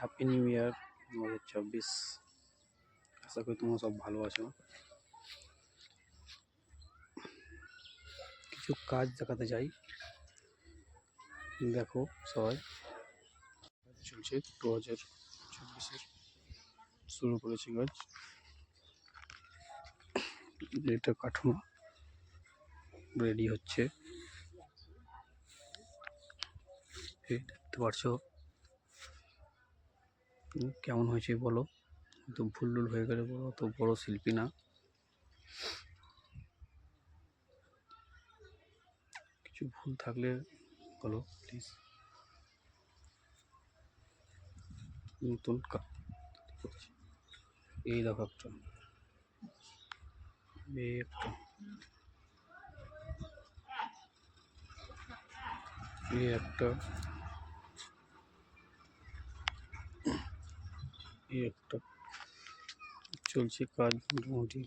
Happy new year 2024। আশা করি তোমরা সব ভালো আছো। কিছু কাজ দেখাতে চাই, দেখো সবাই। চলছে 2024-এর শুরু করেছি কাজ। এটা কাঠামো রেডি হচ্ছে, এই দেখতে পারছো কেমন হয়েছে বলো। তো ভুল টুল হয়ে গেলে বলো, তো বড় শিল্পী না। কিছু ভুল থাকলে বলো প্লিজ। নতুন কাজ করছি, এই দেখো একটা, এই একটা, এই একটা, এই একটা চলছে কাজ মোটামুটি।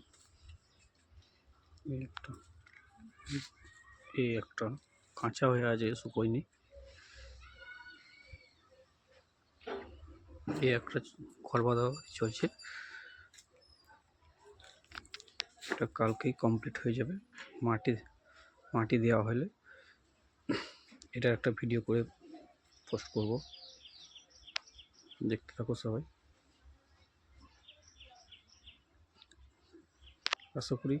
এই একটা, এই একটা কাঁচা হয়ে আছে, শুকোয়নি। এই একটা ঘর বাঁধা চলছে, এটা কালকেই কমপ্লিট হয়ে যাবে। মাটি দেওয়া হলে এটা একটা ভিডিও করে পোস্ট করব, দেখতে থাকো সবাই। আশা করি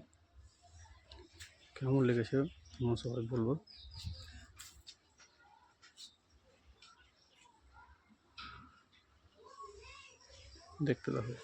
কেমন লেগেছে তোমরা সবাই বলবো, দেখতে থাকো।